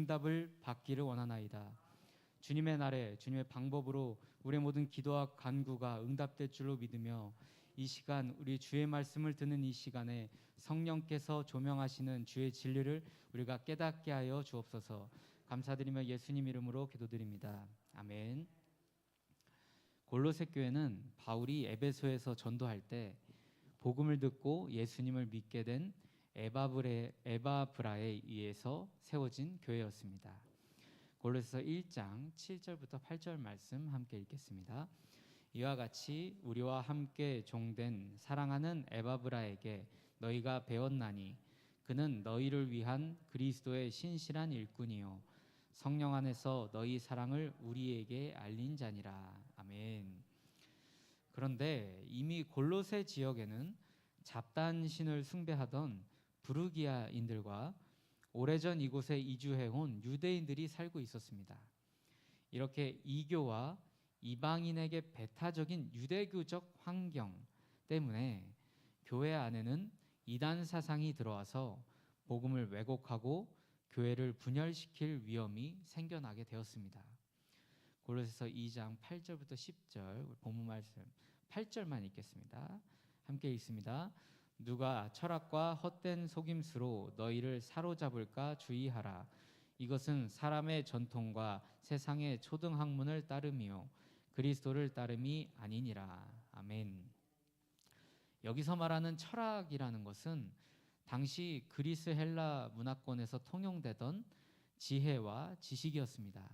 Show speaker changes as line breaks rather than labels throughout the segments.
응답을 받기를 원하나이다. 주님의 날에 주님의 방법으로 우리의 모든 기도와 간구가 응답될 줄로 믿으며 이 시간 우리 주의 말씀을 듣는 이 시간에 성령께서 조명하시는 주의 진리를 우리가 깨닫게 하여 주옵소서. 감사드리며 예수님 이름으로 기도드립니다. 아멘. 골로새 교회는 바울이 에베소에서 전도할 때 복음을 듣고 예수님을 믿게 된 에바브라에 의해서 세워진 교회였습니다. 골로새서 1장 7절부터 8절 말씀 함께 읽겠습니다. 이와 같이 우리와 함께 종된 사랑하는 에바브라에게 너희가 배웠나니 그는 너희를 위한 그리스도의 신실한 일꾼이요 성령 안에서 너희 사랑을 우리에게 알린 자니라. 아멘. 그런데 이미 골로새 지역에는 잡다한 신을 숭배하던 부르기아인들과 오래전 이곳에 이주해온 유대인들이 살고 있었습니다. 이렇게 이교와 이방인에게 배타적인 유대교적 환경 때문에 교회 안에는 이단 사상이 들어와서 복음을 왜곡하고 교회를 분열시킬 위험이 생겨나게 되었습니다. 골로새서 2장 8절부터 10절 본문 말씀 8절만 읽겠습니다. 함께 읽습니다. 누가 철학과 헛된 속임수로 너희를 사로잡을까 주의하라. 이것은 사람의 전통과 세상의 초등학문을 따름이요 그리스도를 따름이 아니니라. 아멘. 여기서 말하는 철학이라는 것은 당시 그리스 헬라 문화권에서 통용되던 지혜와 지식이었습니다.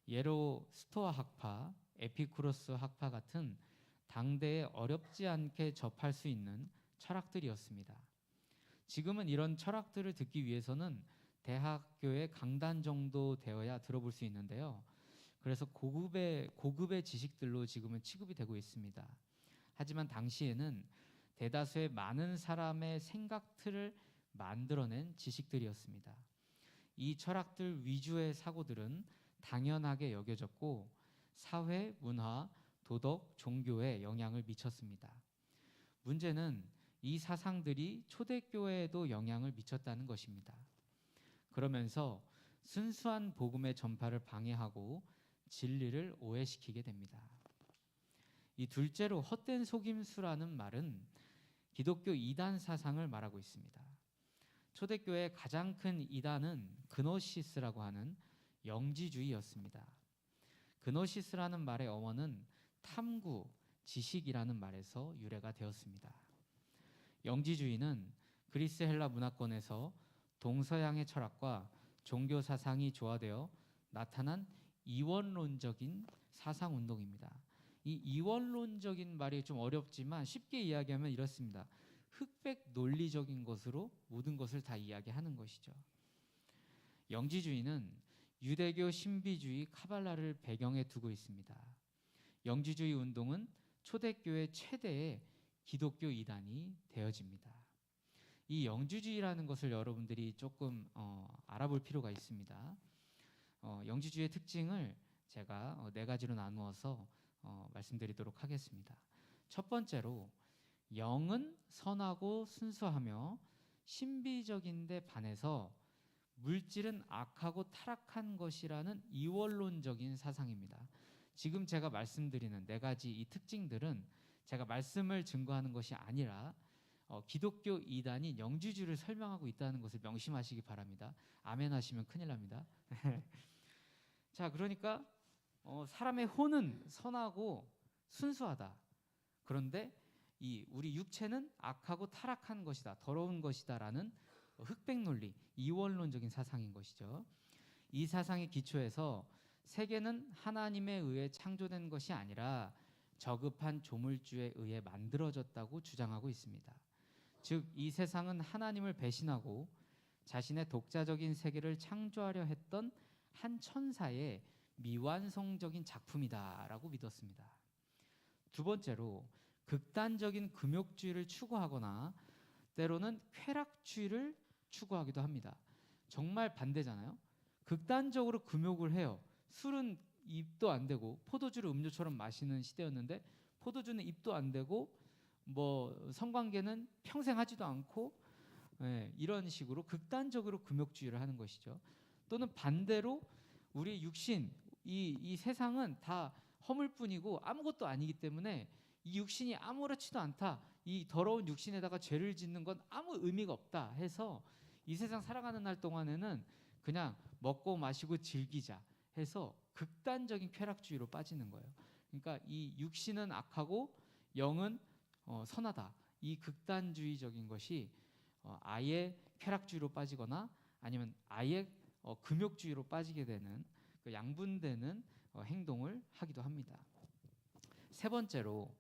예로 스토아 학파, 에피쿠로스 학파 같은 당대에 어렵지 않게 접할 수 있는 철학들이었습니다. 지금은 이런 철학들을 듣기 위해서는 대학교의 강단 정도 되어야 들어볼 수 있는데요. 그래서 고급의 지식들로 지금은 취급이 되고 있습니다. 하지만 당시에는 대다수의 많은 사람의 생각틀을 만들어낸 지식들이었습니다. 이 철학들 위주의 사고들은 당연하게 여겨졌고 사회, 문화, 도덕, 종교에 영향을 미쳤습니다. 문제는 이 사상들이 초대교회에도 영향을 미쳤다는 것입니다. 그러면서 순수한 복음의 전파를 방해하고 진리를 오해시키게 됩니다. 이 둘째로 헛된 속임수라는 말은 기독교 이단 사상을 말하고 있습니다. 초대교회의 가장 큰 이단은 그노시스라고 하는 영지주의였습니다. 그노시스라는 말의 어원은 탐구, 지식이라는 말에서 유래가 되었습니다. 영지주의는 그리스 헬라 문화권에서 동서양의 철학과 종교 사상이 조화되어 나타난 이원론적인 사상 운동입니다. 이 이원론적인 말이 좀 어렵지만 쉽게 이야기하면 이렇습니다. 흑백 논리적인 것으로 모든 것을 다 이야기하는 것이죠. 영지주의는 유대교 신비주의 카발라를 배경에 두고 있습니다. 영지주의 운동은 초대교회 최대의 기독교 이단이 되어집니다. 이 영지주의라는 것을 여러분들이 조금 알아볼 필요가 있습니다. 영지주의의 특징을 제가 4가지로 나누어서 말씀드리도록 하겠습니다. 첫 번째로 영은 선하고 순수하며 신비적인데 반해서 물질은 악하고 타락한 것이라는 이원론적인 사상입니다. 지금 제가 말씀드리는 4가지 이 특징들은 제가 말씀을 증거하는 것이 아니라 기독교 이단이 영지주의를 설명하고 있다는 것을 명심하시기 바랍니다. 아멘 하시면 큰일 납니다. 자, 그러니까 사람의 혼은 선하고 순수하다. 그런데 우리 육체는 악하고 타락한 것이다, 더러운 것이다라는 흑백 논리, 이원론적인 사상인 것이죠. 이 사상의 기초에서 세계는 하나님에 의해 창조된 것이 아니라 저급한 조물주에 의해 만들어졌다고 주장하고 있습니다. 즉, 이 세상은 하나님을 배신하고 자신의 독자적인 세계를 창조하려 했던 한 천사의 미완성적인 작품이다라고 믿었습니다. 두 번째로 극단적인 금욕주의를 추구하거나 때로는 쾌락주의를 추구하기도 합니다. 정말 반대잖아요. 극단적으로 금욕을 해요. 술은 입도 안 대고 포도주를 음료처럼 마시는 시대였는데 포도주는 입도 안 대고 성관계는 평생 하지도 않고 이런 식으로 극단적으로 금욕주의를 하는 것이죠. 또는 반대로 우리 육신, 이 세상은 다 허물뿐이고 아무것도 아니기 때문에 이 육신이 아무렇지도 않다, 이 더러운 육신에다가 죄를 짓는 건 아무 의미가 없다 해서 이 세상 살아가는 날 동안에는 그냥 먹고 마시고 즐기자 해서 극단적인 쾌락주의로 빠지는 거예요. 그러니까 이 육신은 악하고 영은 선하다, 이 극단주의적인 것이 아예 쾌락주의로 빠지거나 아니면 아예 금욕주의로 빠지게 되는 그 양분되는 행동을 하기도 합니다. 세 번째로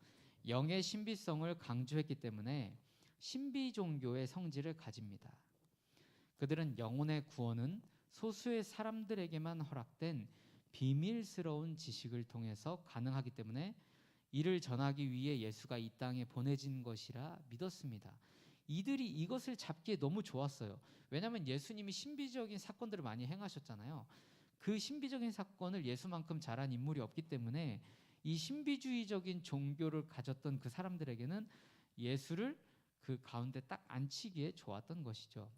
영의 신비성을 강조했기 때문에 신비 종교의 성질을 가집니다. 그들은 영혼의 구원은 소수의 사람들에게만 허락된 비밀스러운 지식을 통해서 가능하기 때문에 이를 전하기 위해 예수가 이 땅에 보내진 것이라 믿었습니다. 이들이 이것을 잡기에 너무 좋았어요. 왜냐하면 예수님이 신비적인 사건들을 많이 행하셨잖아요. 그 신비적인 사건을 예수만큼 잘한 인물이 없기 때문에 이 신비주의적인 종교를 가졌던 그 사람들에게는 예수를 그 가운데 딱 앉히기에 좋았던 것이죠.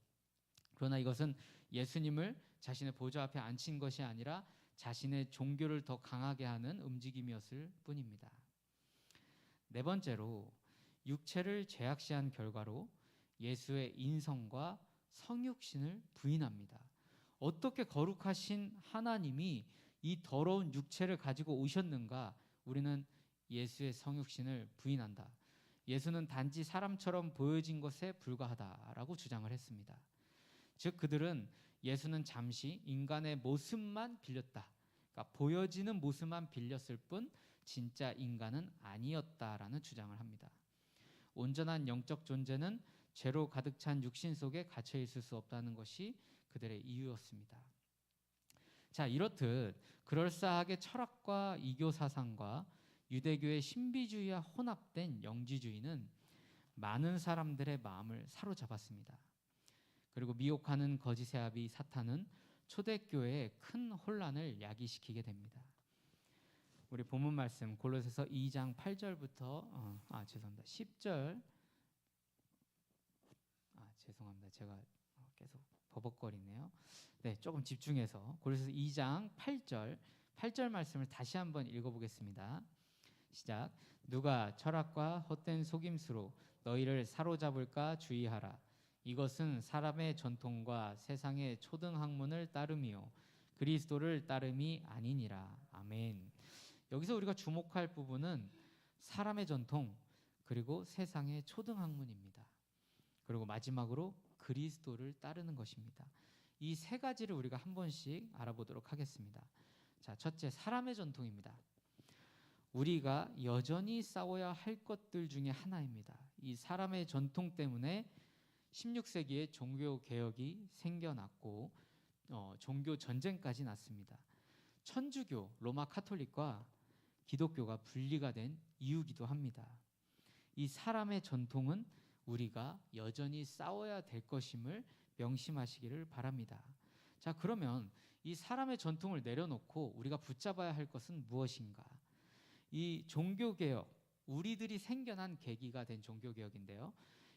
그러나 이것은 예수님을 자신의 보좌 앞에 앉힌 것이 아니라 자신의 종교를 더 강하게 하는 움직임이었을 뿐입니다. 네 번째로 육체를 죄악시한 결과로 예수의 인성과 성육신을 부인합니다. 어떻게 거룩하신 하나님이 이 더러운 육체를 가지고 오셨는가? 우리는 예수의 성육신을 부인한다. 예수는 단지 사람처럼 보여진 것에 불과하다라고 주장을 했습니다. 즉 그들은 예수는 잠시 인간의 모습만 빌렸다, 그러니까 보여지는 모습만 빌렸을 뿐 진짜 인간은 아니었다라는 주장을 합니다. 온전한 영적 존재는 죄로 가득 찬 육신 속에 갇혀 있을 수 없다는 것이 그들의 이유였습니다. 자, 이렇듯 그럴싸하게 철학과 이교 사상과 유대교의 신비주의와 혼합된 영지주의는 많은 사람들의 마음을 사로잡았습니다. 그리고 미혹하는 거짓의 아비 사탄은 초대교회에 큰 혼란을 야기시키게 됩니다. 우리 본문 말씀 골로새서 2장 8절부터 10절 죄송합니다. 제가 계속 버벅거리네요. 네, 조금 집중해서 골로새서 2장 8절 말씀을 다시 한번 읽어보겠습니다. 시작. 누가 철학과 헛된 속임수로 너희를 사로잡을까 주의하라. 이것은 사람의 전통과 세상의 초등학문을 따름이요 그리스도를 따름이 아니니라. 아멘. 여기서 우리가 주목할 부분은 사람의 전통 그리고 세상의 초등학문입니다. 그리고 마지막으로 그리스도를 따르는 것입니다. 이 세 가지를 우리가 한 번씩 알아보도록 하겠습니다. 자, 첫째, 사람의 전통입니다. 우리가 여전히 싸워야 할 것들 중에 하나입니다. 이 사람의 전통 때문에 16세기에 종교 개혁이 생겨났고 종교 전쟁까지 났습니다. 천주교, 로마 카톨릭과 기독교가 분리가 된 이유기도 합니다. 이 사람의 전통은 우리가 여전히 싸워야 될 것임을 명심하시기를 바랍니다. 자, 그러면 이 사람의 전통을 내려놓고 우리가 붙잡아야 할 것은 무엇인가? 이 종교개혁, 우리들이 생겨난 계기가 된 종교개혁인데요.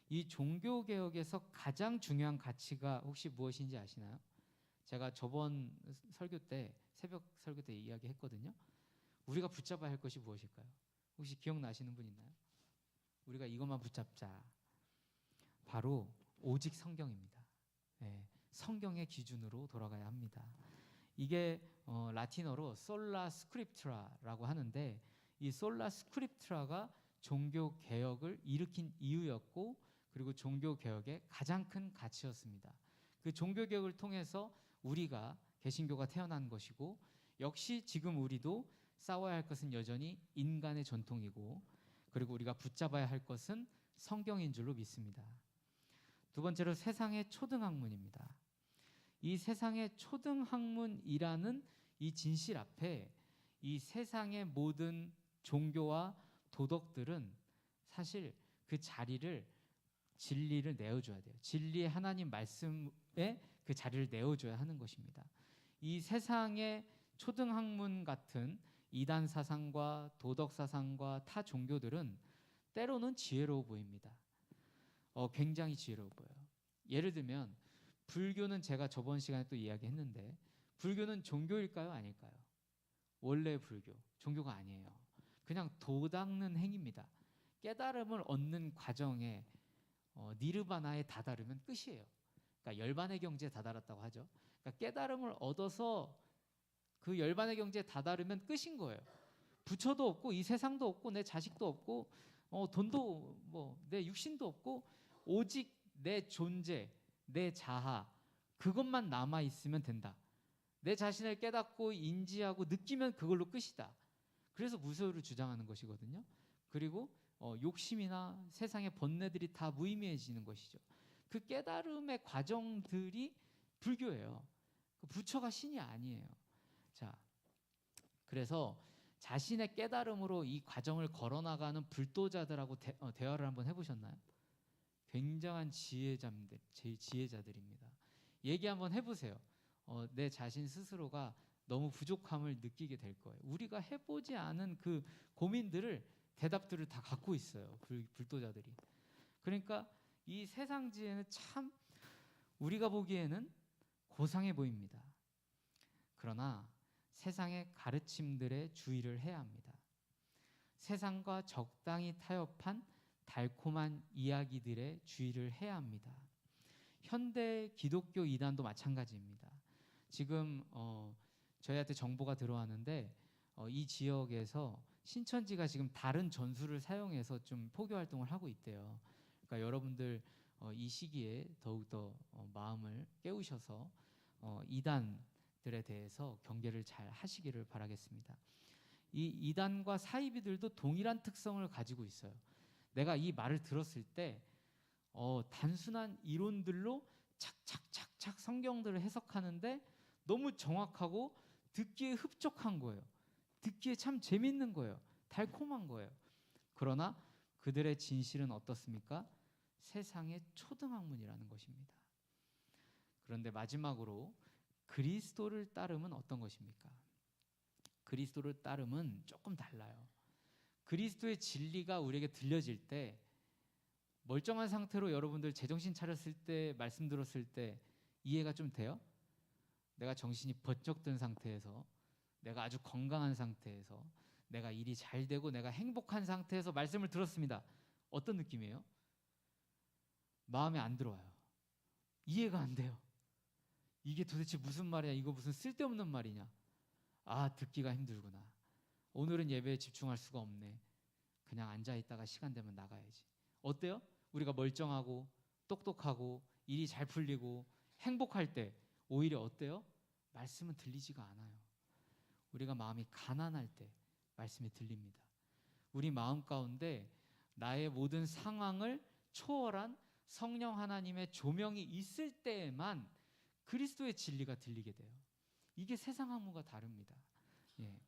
이 종교개혁에서 가장 중요한 가치가 혹시 무엇인지 아시나요? 제가 저번 설교 때, 새벽 설교 때 이야기했거든요. 우리가 붙잡아야 할 것이 무엇일까요? 혹시 기억나시는 분 있나요? 우리가 이것만 붙잡자. 바로 오직 성경입니다. 네, 성경의 기준으로 돌아가야 합니다. 이게 라틴어로 솔라 스크립트라라고 하는데 이 솔라 스크립트라가 종교 개혁을 일으킨 이유였고 그리고 종교 개혁의 가장 큰 가치였습니다. 그 종교 개혁을 통해서 우리가 개신교가 태어난 것이고 역시 지금 우리도 싸워야 할 것은 여전히 인간의 전통이고 그리고 우리가 붙잡아야 할 것은 성경인 줄로 믿습니다. 두 번째로 세상의 초등학문입니다. 이 세상의 초등학문이라는 이 진실 앞에 이 세상의 모든 종교와 도덕들은 사실 그 자리를 진리를 내어줘야 돼요. 진리의 하나님 말씀에 그 자리를 내어줘야 하는 것입니다. 이 세상의 초등학문 같은 이단 사상과 도덕 사상과 타 종교들은 때로는 지혜로워 보입니다. 굉장히 지혜로워 보여요. 예를 들면 불교는 제가 저번 시간에 또 이야기했는데 불교는 종교일까요? 아닐까요? 원래 불교, 종교가 아니에요. 그냥 도닦는 행위입니다. 깨달음을 얻는 과정에 니르바나에 다다르면 끝이에요. 그러니까 열반의 경지에 다다랐다고 하죠. 그러니까 깨달음을 얻어서 그 열반의 경지에 다다르면 끝인 거예요. 부처도 없고 이 세상도 없고 내 자식도 없고 돈도 뭐 내 육신도 없고 오직 내 존재, 내 자아 그것만 남아 있으면 된다. 내 자신을 깨닫고 인지하고 느끼면 그걸로 끝이다. 그래서 무소유를 주장하는 것이거든요. 그리고 욕심이나 세상의 번뇌들이 다 무의미해지는 것이죠. 그 깨달음의 과정들이 불교예요. 부처가 신이 아니에요. 자, 그래서 자신의 깨달음으로 이 과정을 걸어나가는 불도자들하고 대화를 한번 해보셨나요? 굉장한 지혜자들입니다. 얘기 한번 해보세요. 내 자신 스스로가 너무 부족함을 느끼게 될 거예요. 우리가 해보지 않은 그 고민들을 대답들을 다 갖고 있어요. 불도자들이. 그러니까 이 세상 지혜는 참 우리가 보기에는 고상해 보입니다. 그러나 세상의 가르침들에 주의를 해야 합니다. 세상과 적당히 타협한 달콤한 이야기들에 주의를 해야 합니다. 현대 기독교 이단도 마찬가지입니다. 지금 저희한테 정보가 들어왔는데 이 지역에서 신천지가 지금 다른 전술을 사용해서 좀 포교 활동을 하고 있대요. 그러니까 여러분들 이 시기에 더욱더 마음을 깨우셔서 이단들에 대해서 경계를 잘 하시기를 바라겠습니다. 이 이단과 사이비들도 동일한 특성을 가지고 있어요. 내가 이 말을 들었을 때 단순한 이론들로 착착착착 성경들을 해석하는데 너무 정확하고 듣기에 흡족한 거예요. 듣기에 참 재밌는 거예요. 달콤한 거예요. 그러나 그들의 진실은 어떻습니까? 세상의 초등학문이라는 것입니다. 그런데 마지막으로 그리스도를 따르면 어떤 것입니까? 그리스도를 따르면 조금 달라요. 그리스도의 진리가 우리에게 들려질 때 멀쩡한 상태로 여러분들 제정신 차렸을 때 말씀 들었을 때 이해가 좀 돼요? 내가 정신이 번쩍 든 상태에서 내가 아주 건강한 상태에서 내가 일이 잘 되고 내가 행복한 상태에서 말씀을 들었습니다. 어떤 느낌이에요? 마음에 안 들어와요. 이해가 안 돼요. 이게 도대체 무슨 말이야? 이거 무슨 쓸데없는 말이냐? 아, 듣기가 힘들구나. 오늘은 예배에 집중할 수가 없네. 그냥 앉아있다가 시간 되면 나가야지. 어때요? 우리가 멀쩡하고 똑똑하고 일이 잘 풀리고 행복할 때 오히려 어때요? 말씀은 들리지가 않아요. 우리가 마음이 가난할 때 말씀이 들립니다. 우리 마음 가운데 나의 모든 상황을 초월한 성령 하나님의 조명이 있을 때에만 그리스도의 진리가 들리게 돼요. 이게 세상 학문과 다릅니다. 예.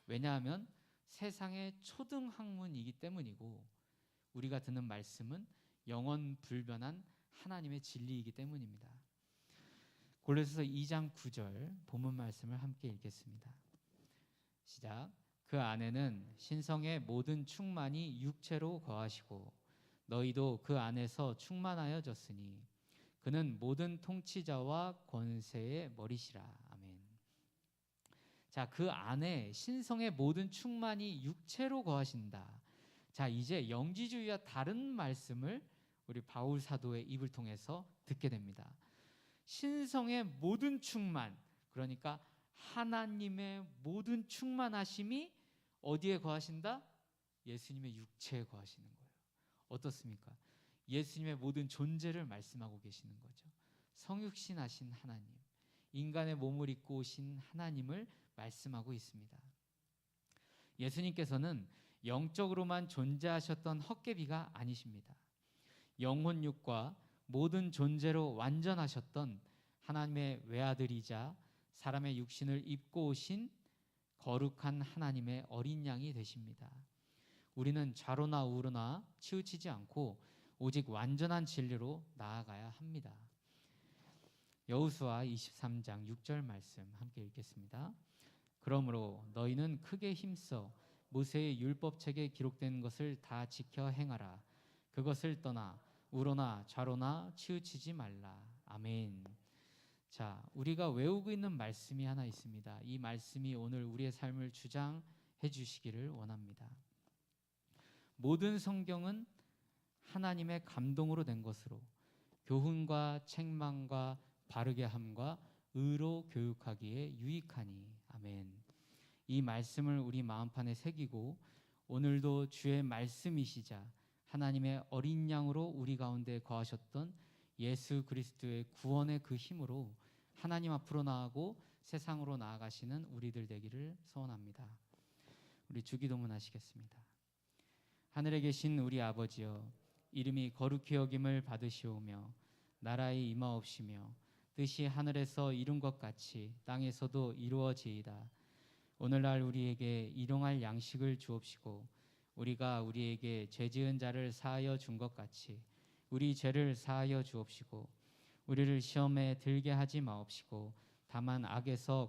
왜냐하면 세상의 초등 학문이기 때문이고 우리가 듣는 말씀은 영원 불변한 하나님의 진리이기 때문입니다. 골로새서 2장 9절 본문 말씀을 함께 읽겠습니다. 시작. 그 안에는 신성의 모든 충만이 육체로 거하시고 너희도 그 안에서 충만하여졌으니 그는 모든 통치자와 권세의 머리시라. 아멘. 자, 그 안에 신성의 모든 충만이 육체로 거하신다. 자, 이제 영지주의와 다른 말씀을 우리 바울 사도의 입을 통해서 듣게 됩니다. 신성의 모든 충만, 그러니까 하나님의 모든 충만하심이 어디에 거하신다? 예수님의 육체에 거하시는 거예요. 어떻습니까? 예수님의 모든 존재를 말씀하고 계시는 거죠. 성육신하신 하나님, 인간의 몸을 입고 오신 하나님을 말씀하고 있습니다. 예수님께서는 영적으로만 존재하셨던 헛개비가 아니십니다. 영혼육과 모든 존재로 완전하셨던 하나님의 외아들이자 사람의 육신을 입고 오신 거룩한 하나님의 어린 양이 되십니다. 우리는 좌로나 우로나 치우치지 않고 오직 완전한 진리로 나아가야 합니다. 여호수아 23장 6절 말씀 함께 읽겠습니다. 그러므로 너희는 크게 힘써 모세의 율법책에 기록된 것을 다 지켜 행하라. 그것을 떠나 우로나 좌로나 치우치지 말라. 아멘. 자, 우리가 외우고 있는 말씀이 하나 있습니다. 이 말씀이 오늘 우리의 삶을 주장해 주시기를 원합니다. 모든 성경은 하나님의 감동으로 된 것으로 교훈과 책망과 바르게 함과 의로 교육하기에 유익하니. 아멘. 이 말씀을 우리 마음판에 새기고 오늘도 주의 말씀이시자 하나님의 어린 양으로 우리 가운데 거하셨던 예수 그리스도의 구원의 그 힘으로 하나님 앞으로 나아가고 세상으로 나아가시는 우리들 되기를 소원합니다. 우리 주기도문 하시겠습니다. 하늘에 계신 우리 아버지여, 이름이 거룩히 여김을 받으시오며 나라의 임하옵시며 뜻이 하늘에서 이룬 것 같이 땅에서도 이루어지이다. 오늘날 우리에게 일용할 양식을 주옵시고 우리가 우리에게 죄 지은 자를 사하여 준 것 같이 우리 죄를 사하여 주옵시고 우리를 시험에 들게 하지 마옵시고 다만 악에서